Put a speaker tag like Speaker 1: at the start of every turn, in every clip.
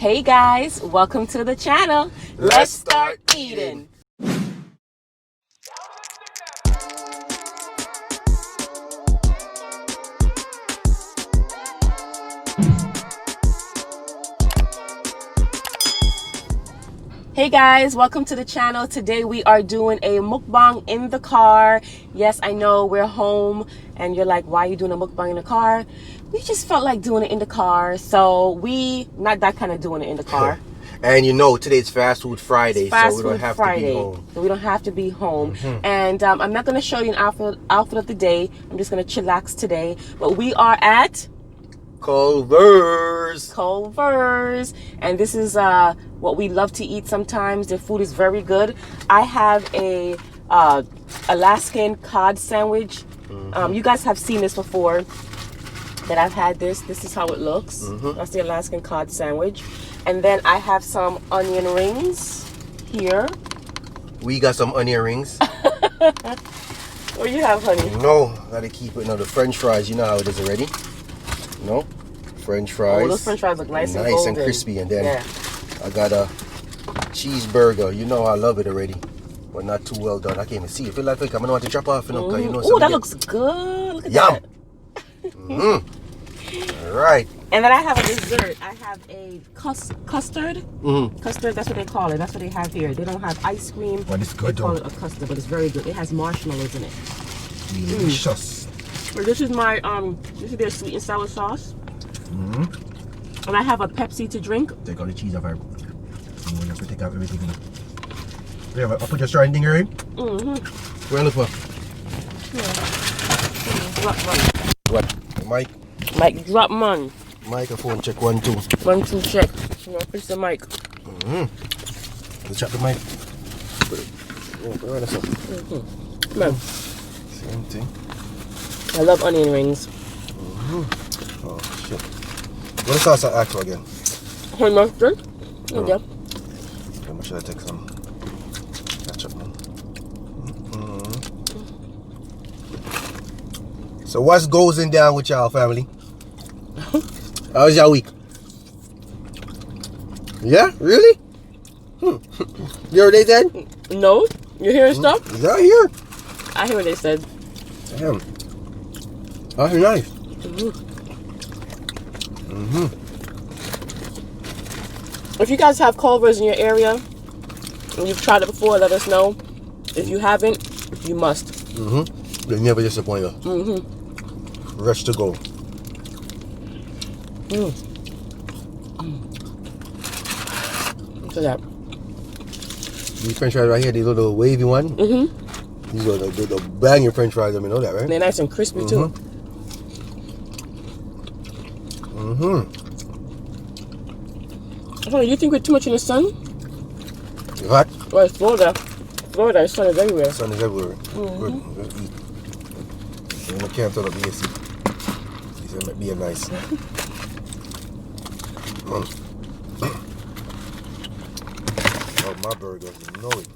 Speaker 1: Hey guys, welcome to the channel. Let's start eating. Hey guys, welcome to the channel. Today we are doing a mukbang in the car. Yes, I know we're home and you're like, why are you doing a mukbang in the car? We just felt like doing it in the car. So not that kind of doing it in the car.
Speaker 2: And you know, today's Fast Food Friday, so we don't have to be home.
Speaker 1: So we don't have to be home. And I'm not going to show you an outfit of the day. I'm just going to chillax today. But we are at Culver'S. And this is what we love to eat sometimes. Their food is very good. I have a Alaskan cod sandwich. You guys have seen this before, that I've had this. This is how it looks. That's the Alaskan cod sandwich. And then I have some onion rings here.
Speaker 2: We got some onion rings.
Speaker 1: What do you have, honey?
Speaker 2: No, gotta keep it. No, the French fries, you know how it is already. No, French fries.
Speaker 1: Oh, those French fries look nice and golden.
Speaker 2: And crispy. And then I got a cheeseburger. You know I love it already, but not too well done. I can't even see it. I feel like I'm gonna want to drop off. You know, cause you know.
Speaker 1: Oh, that looks good. Look at that.
Speaker 2: All right.
Speaker 1: And then I have a dessert. I have a custard. Custard, that's what they call it. That's what they have here. They don't have ice cream.
Speaker 2: But it's good,
Speaker 1: they call it a custard, but it's very good. It has marshmallows in it.
Speaker 2: Delicious.
Speaker 1: This is my this is their sweet and sour sauce. And I have a Pepsi to drink.
Speaker 2: Take all the cheese off her. You have to take out everything. Yeah, I'll put your starting thing here. Where I look for? What? Mike?
Speaker 1: Mike, drop man.
Speaker 2: Microphone check 1 2.
Speaker 1: 1 2 check. You want to fix the mic?
Speaker 2: Let's check the mic. Put it right up.
Speaker 1: Come on.
Speaker 2: Same thing.
Speaker 1: I love onion rings.
Speaker 2: Oh shit. What sauce I ask for again?
Speaker 1: Honey mustard. Okay.
Speaker 2: I'm sure I take some ketchup now. So what's goes in down with y'all family? How's y'all week? Yeah? Really? You hear what they said?
Speaker 1: No? You hearing stuff?
Speaker 2: Yeah, I hear.
Speaker 1: I hear what they said.
Speaker 2: Damn. That's nice.
Speaker 1: If you guys have Culver's in your area and you've tried it before, let us know. If you haven't, you must.
Speaker 2: They never disappoint us. Rush to go.
Speaker 1: Look at that.
Speaker 2: These French fries right here, these little wavy one. These are the banging French fries. I mean, know that, right?
Speaker 1: They're nice and crispy too. Oh, you think we're too much in the sun?
Speaker 2: What?
Speaker 1: Well, it's Florida. Florida, the sun is everywhere.
Speaker 2: Sun is everywhere. Good. Eat. I can't turn up the AC. He said, might be a nice. Oh, my burger. You know it.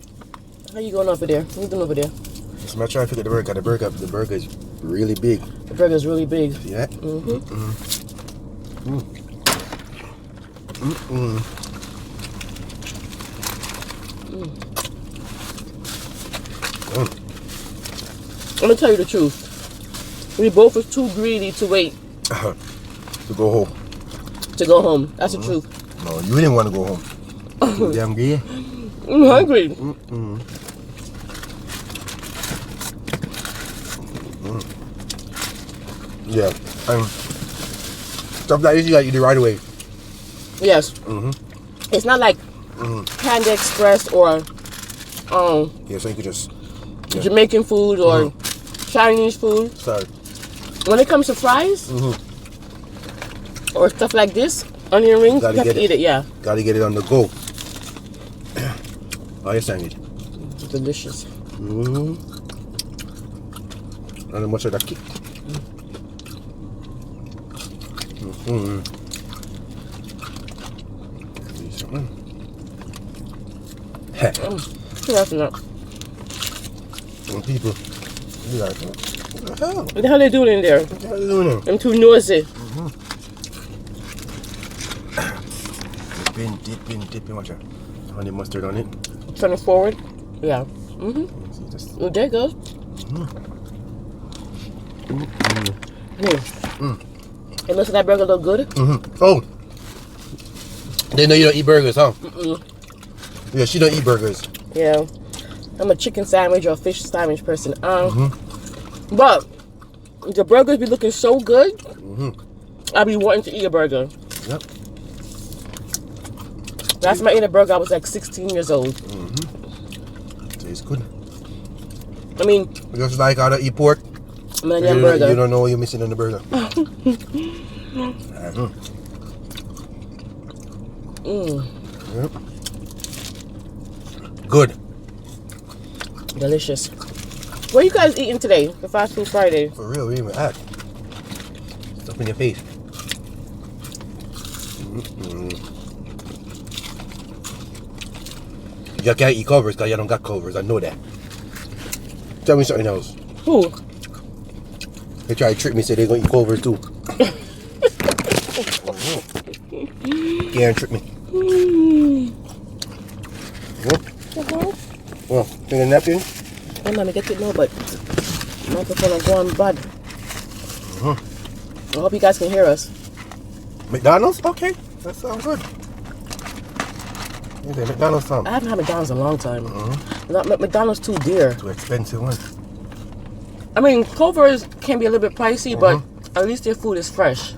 Speaker 1: How you going over there? What you doing over there?
Speaker 2: I'm trying to figure the burger. The burger is really big.
Speaker 1: The burger is really big.
Speaker 2: Yeah.
Speaker 1: I'm gonna tell you the truth. We both was too greedy to wait.
Speaker 2: To go home.
Speaker 1: To go home. That's the truth.
Speaker 2: No, you didn't want to go home. Too damn greedy.
Speaker 1: I'm hungry.
Speaker 2: Yeah. Stuff like this you gotta eat it right away.
Speaker 1: Yes. It's not like Panda Express or
Speaker 2: yeah, so you could just
Speaker 1: Jamaican food or Chinese food.
Speaker 2: Sorry.
Speaker 1: When it comes to fries or stuff like this, onion rings, you have to eat it. Yeah.
Speaker 2: Gotta get it on the go. Oh, your sandwich.
Speaker 1: It's delicious.
Speaker 2: And much of that kick. When people be like, what the hell?
Speaker 1: What the hell they doing in there?
Speaker 2: What the hell they doing there?
Speaker 1: I'm too noisy.
Speaker 2: dipping. Watch out. Honey mustard on it.
Speaker 1: Turn it forward. Yeah. Mm-hmm. Oh, there it goes. It looks like that burger look good.
Speaker 2: Oh. They know you don't eat burgers, huh? Yeah, she don't eat burgers.
Speaker 1: Yeah. I'm a chicken sandwich or a fish sandwich person. But the burgers be looking so good. I be wanting to eat a burger.
Speaker 2: Yep.
Speaker 1: Last time I ate a burger, I was like 16 years old.
Speaker 2: Tastes good.
Speaker 1: I mean,
Speaker 2: Just like how to eat pork.
Speaker 1: burger.
Speaker 2: You don't know what you're missing in the burger. Yep. Good.
Speaker 1: Delicious. What are you guys eating today for Fast Food Friday?
Speaker 2: For real, we even at. Stuff in your face. You can't eat Culver'S because you don't got Culver'S. I know that. Tell me something else.
Speaker 1: Who?
Speaker 2: They try to trick me, say they're going to eat Culver'S too. Can't trick me. Well, take a napkin.
Speaker 1: I'm gonna get it now, but microphone is going bad. I hope you guys can hear us.
Speaker 2: McDonald's? Okay, that sounds good. Okay, McDonald's time.
Speaker 1: I haven't had McDonald's in a long time. McDonald's too dear.
Speaker 2: Too expensive one.
Speaker 1: I mean, Culver's can be a little bit pricey, but at least their food is fresh.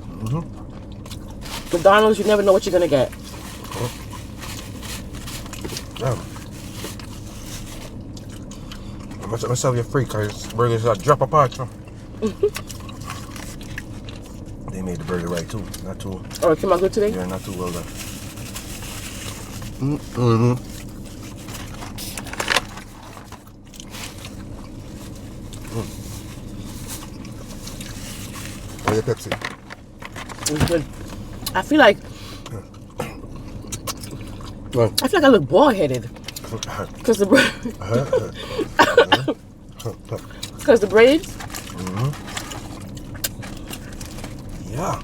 Speaker 1: McDonald's, you never know what you're gonna get.
Speaker 2: I must myself your free because burgers are drop apart. So. They made the burger right too. Not too.
Speaker 1: Oh, it came out good today?
Speaker 2: Yeah, not too well done. Oh, your Pepsi.
Speaker 1: It's good. I feel like
Speaker 2: Well,
Speaker 1: I look bald-headed. Because the because the braids.
Speaker 2: Yeah.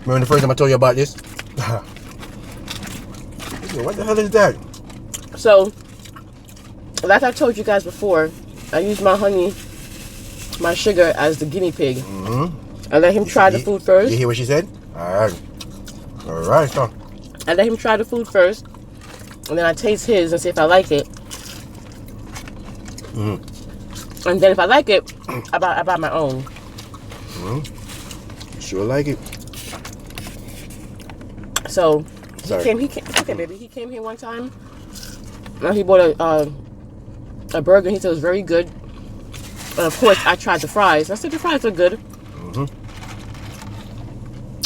Speaker 2: Remember the first time I told you about this? What the hell is that?
Speaker 1: So, like I told you guys before, I use my honey, my sugar as the guinea pig. I let him try the food first.
Speaker 2: You hear what she said? Alright. Alright, so.
Speaker 1: I let him try the food first, and then I taste his and see if I like it. And then if I like it, I buy my own.
Speaker 2: Sure like it.
Speaker 1: So
Speaker 2: Sorry.
Speaker 1: he came. Okay, baby. He came here one time. And he bought a burger. He said it was very good. And of course, I tried the fries. I said the fries are good.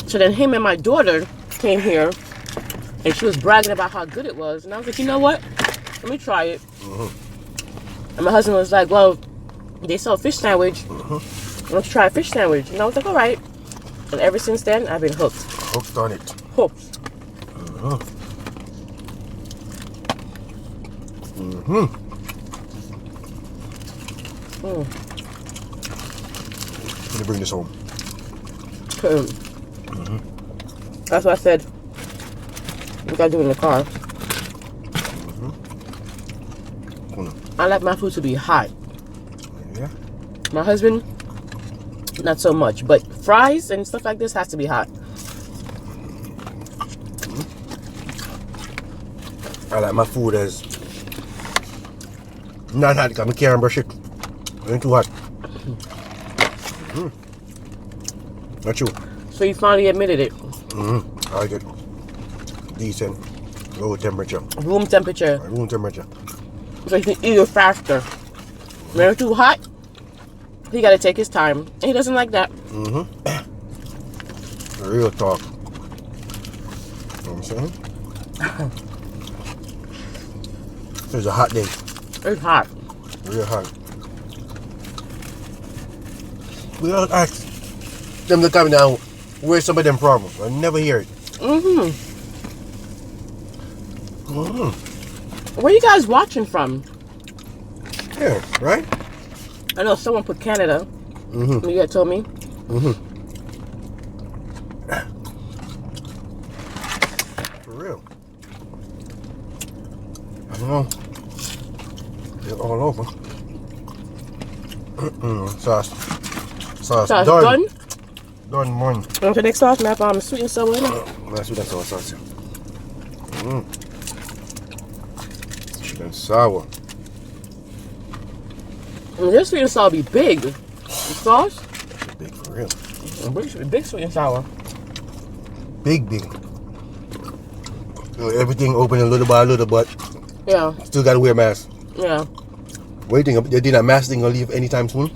Speaker 1: So then him and my daughter came here, and she was bragging about how good it was. And I was like, you know what? Let me try it. And my husband was like, well, they sell a fish sandwich. Let's try a fish sandwich. And I was like, all right. And ever since then, I've been hooked.
Speaker 2: Hooked on it.
Speaker 1: Hooked.
Speaker 2: Let me bring this home.
Speaker 1: That's what I said. We gotta do it in the car. I like my food to be hot.
Speaker 2: Yeah.
Speaker 1: My husband, not so much. But fries and stuff like this has to be hot.
Speaker 2: I like my food as not hot because I can't brush it. It ain't too hot. Not you.
Speaker 1: So you finally admitted it.
Speaker 2: I like it. Decent. Low temperature.
Speaker 1: Room temperature.
Speaker 2: Room temperature.
Speaker 1: So you can eat it faster. When it's too hot, he gotta take his time. And he doesn't like that.
Speaker 2: Real talk. You know what I'm saying? It's a hot day.
Speaker 1: It's hot.
Speaker 2: Real hot. We don't ask them to come down. Where's some of them from? I never hear it.
Speaker 1: Where you guys watching from?
Speaker 2: Yeah, right?
Speaker 1: I know someone put Canada. You had told me.
Speaker 2: real. I know. They're all over. Sauce. Sauce done. Done one.
Speaker 1: Want the next sauce? Map sweet and sour in it.
Speaker 2: That's sweet and sour sauce. Sweet and sour.
Speaker 1: This sweet and sour be big. The sauce?
Speaker 2: Big for real.
Speaker 1: Big sweet and sour.
Speaker 2: Big. Everything open a little by little, but
Speaker 1: yeah.
Speaker 2: Still gotta wear a mask.
Speaker 1: Yeah.
Speaker 2: What do you think? You think that mask thing gonna leave anytime soon?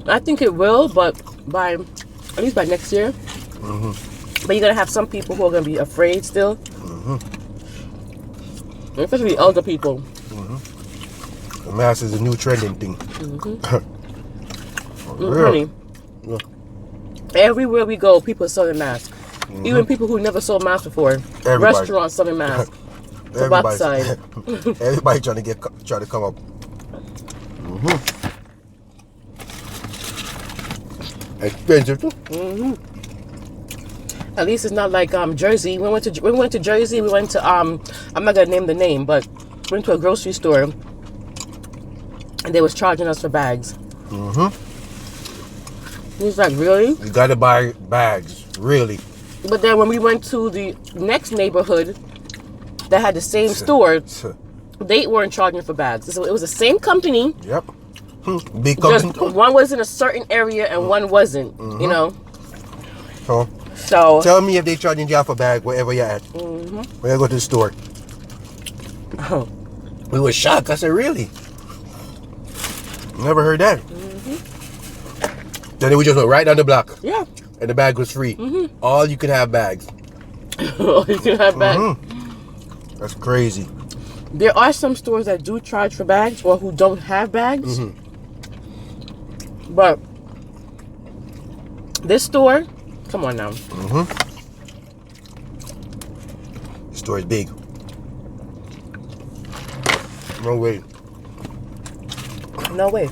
Speaker 1: I think it will, but at least by next year. But you're gonna have some people who are gonna be afraid still. Especially elder people.
Speaker 2: The mask is a new trending thing.
Speaker 1: Honey.
Speaker 2: Yeah.
Speaker 1: Everywhere we go, people are selling masks. Even people who never sold masks before.
Speaker 2: Everybody.
Speaker 1: Restaurants selling masks. Side.
Speaker 2: Everybody trying to come up. Expensive too.
Speaker 1: At least it's not like Jersey. We went to Jersey. We went to I'm not gonna name the name, but we went to a grocery store and they was charging us for bags. He was like, really?
Speaker 2: You gotta buy bags, really.
Speaker 1: But then when we went to the next neighborhood that had the same store, they weren't charging for bags. So it was the same company.
Speaker 2: Yep. Big company.
Speaker 1: Just one was in a certain area and one wasn't. You know. So
Speaker 2: tell me if they charging you for bag wherever you're at. When you go to the store. We were shocked. I said, really? Never heard that. Then we just went right down the block.
Speaker 1: Yeah.
Speaker 2: And the bag was free. All you could have bags.
Speaker 1: All you can have bags.
Speaker 2: That's crazy.
Speaker 1: There are some stores that do charge for bags or who don't have bags. But this store, come on now.
Speaker 2: The store is big. No way.
Speaker 1: No way.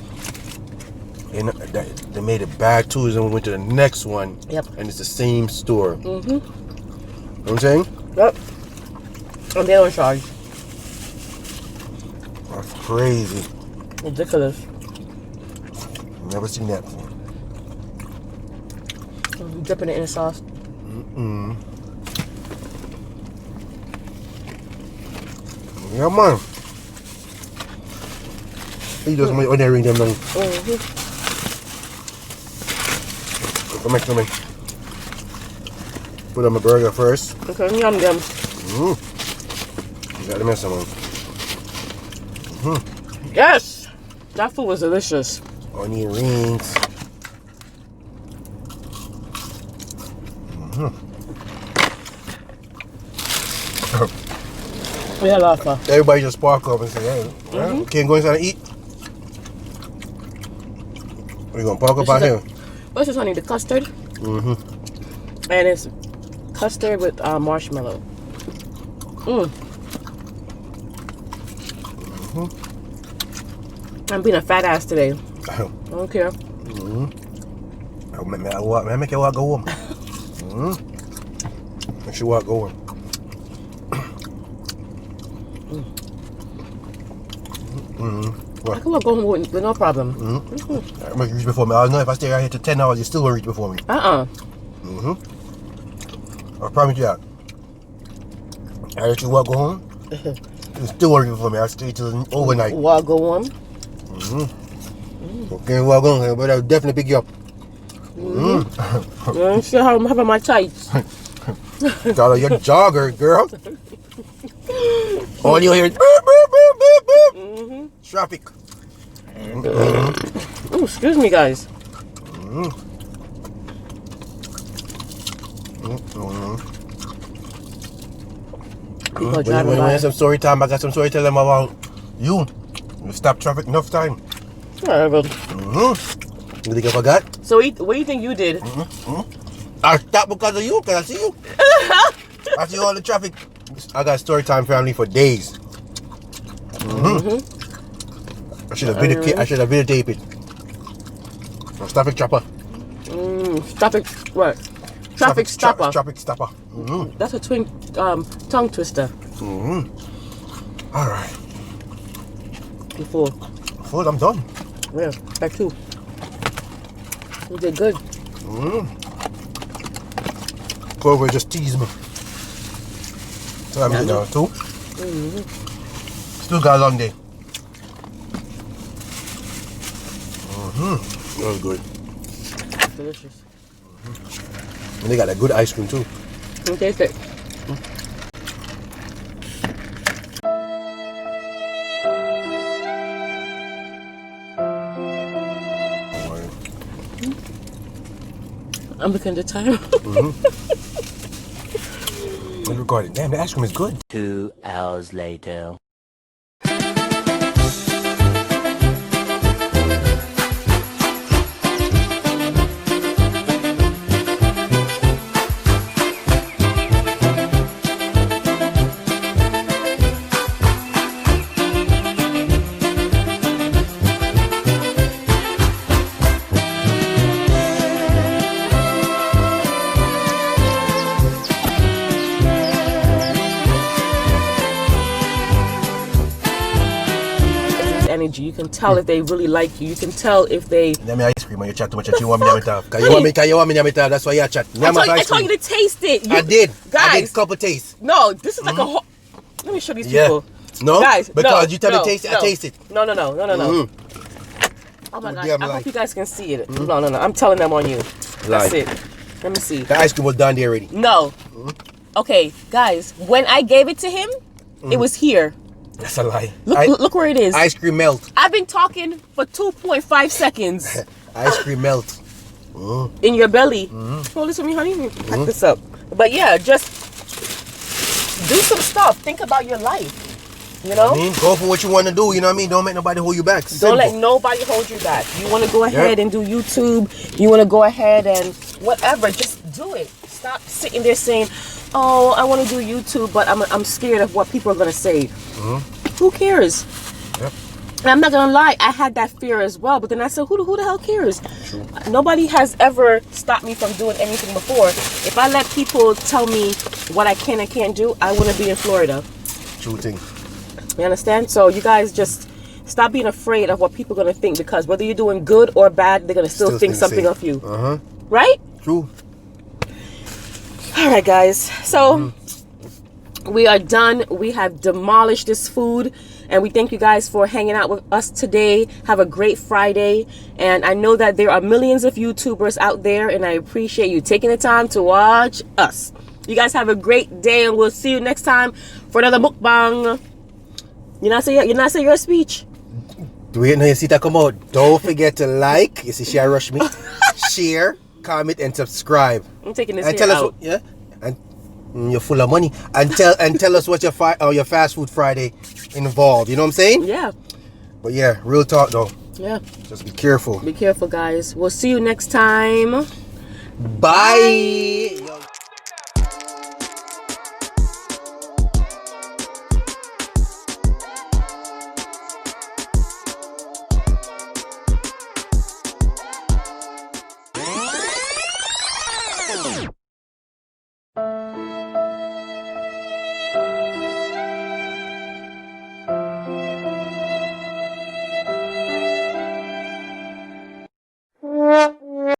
Speaker 2: And they made it bag too, and then we went to the next one.
Speaker 1: Yep.
Speaker 2: And it's the same store. You know what I'm saying?
Speaker 1: Yep. And they don't charge.
Speaker 2: That's crazy.
Speaker 1: Ridiculous.
Speaker 2: Never seen that before.
Speaker 1: Dipping it in the sauce.
Speaker 2: Yeah, man. You just might ordinary them now. Come here. Put on my burger first.
Speaker 1: Okay, yum them.
Speaker 2: You got the mess on.
Speaker 1: Yes! That food was delicious.
Speaker 2: Onion rings.
Speaker 1: We had a lot of fun.
Speaker 2: Everybody just spark up and say, hey, can't go inside and eat. We're going to park up out here.
Speaker 1: What's this, honey? The custard? And it's custard with marshmallow. I'm being a fat ass today. I don't care.
Speaker 2: I make you walk go home. Make you walk go home.
Speaker 1: I can walk home with no problem.
Speaker 2: I make you reach before me. I know if I stay right here to 10 hours, you still won't reach before me. I promise you that. I let you walk go home. You still won't reach before me. I'll stay till overnight.
Speaker 1: Walk go home.
Speaker 2: Okay, walk on, but I'll definitely pick you up.
Speaker 1: You see how I'm having my tights.
Speaker 2: Dollar, you're a jogger, girl. All you hear is boop, boop, boop, boop, boop. Traffic.
Speaker 1: Oh, excuse me, guys. People driving
Speaker 2: When
Speaker 1: by.
Speaker 2: I have some story time, I got some story to tell them about you. You stop traffic enough time.
Speaker 1: Whatever.
Speaker 2: You think I forgot?
Speaker 1: So what do you think you did?
Speaker 2: I stopped because of you, because I see you. I see all the traffic. I got story time family for days. I should have videotaped it. Traffic chopper.
Speaker 1: Traffic what? Traffic stopper.
Speaker 2: Traffic stopper.
Speaker 1: That's a twin tongue twister.
Speaker 2: All right.
Speaker 1: You're full.
Speaker 2: Full, I'm done.
Speaker 1: Yeah, that too. You did good.
Speaker 2: Culver just teased me. So I'm eating now, 2. Still got a long day. That was good.
Speaker 1: Delicious.
Speaker 2: And they got a good ice cream too.
Speaker 1: Can you taste it? I'm looking at the time.
Speaker 2: Let's record it. Damn, the ice cream is good.
Speaker 3: 2 hours later.
Speaker 1: Energy. You can tell if they really like you. You can tell if they.
Speaker 2: Give me ice cream and you chat too much and you want me to have. Cause you want me to have. That's why you chat.
Speaker 1: I told you to taste it.
Speaker 2: I did.
Speaker 1: Guys.
Speaker 2: I did a couple tastes.
Speaker 1: No, this is like a whole. Let me show these
Speaker 2: Yeah.
Speaker 1: people.
Speaker 2: No,
Speaker 1: Guys,
Speaker 2: because
Speaker 1: no,
Speaker 2: you tell me
Speaker 1: no,
Speaker 2: to taste it,
Speaker 1: no.
Speaker 2: I taste it.
Speaker 1: No. Oh my gosh,
Speaker 2: Damn
Speaker 1: I
Speaker 2: lie.
Speaker 1: hope you guys can see it. No. I'm telling them on you.
Speaker 2: Lie.
Speaker 1: That's it. Let me see.
Speaker 2: The ice cream was done there already.
Speaker 1: No. Okay, guys, when I gave it to him, it was here.
Speaker 2: That's a lie.
Speaker 1: Look where it is.
Speaker 2: Ice cream melt.
Speaker 1: I've been talking for 2.5 seconds
Speaker 2: Ice cream melt.
Speaker 1: in your belly. Oh, listen to me, honey. Let me pack this up. But yeah, just do some stuff. Think about your life. You know?
Speaker 2: I mean, go for what you want to do. You know what I mean? Don't make nobody hold you back.
Speaker 1: Don't let nobody hold you back. You want to go ahead and do YouTube. You want to go ahead and whatever. Just do it. Stop sitting there saying, "Oh, I want to do YouTube, but I'm scared of what people are gonna say." Who cares?
Speaker 2: Yep.
Speaker 1: And I'm not gonna lie, I had that fear as well. But then I said, "Who the hell cares?"
Speaker 2: True.
Speaker 1: Nobody has ever stopped me from doing anything before. If I let people tell me what I can and can't do, I wouldn't be in Florida.
Speaker 2: True thing.
Speaker 1: You understand? So you guys just stop being afraid of what people are going to think, because whether you're doing good or bad, they're going to still think something
Speaker 2: safe.
Speaker 1: of you.
Speaker 2: Uh-huh.
Speaker 1: Right?
Speaker 2: True.
Speaker 1: All right, guys. So we are done. We have demolished this food. And we thank you guys for hanging out with us today. Have a great Friday. And I know that there are millions of YouTubers out there, and I appreciate you taking the time to watch us. You guys have a great day, and we'll see you next time for another mukbang. You're not saying your speech.
Speaker 2: Wait, now you see that come out. Don't forget to like. You see, share rush me. Share, comment, and subscribe.
Speaker 1: I'm taking this
Speaker 2: And
Speaker 1: here
Speaker 2: tell us
Speaker 1: out.
Speaker 2: what, yeah. And you're full of money. And tell us what your fast food Friday involved. You know what I'm saying?
Speaker 1: Yeah.
Speaker 2: But yeah, real talk though.
Speaker 1: Yeah.
Speaker 2: Just be careful.
Speaker 1: Be careful, guys. We'll see you next time.
Speaker 2: Bye. Yo.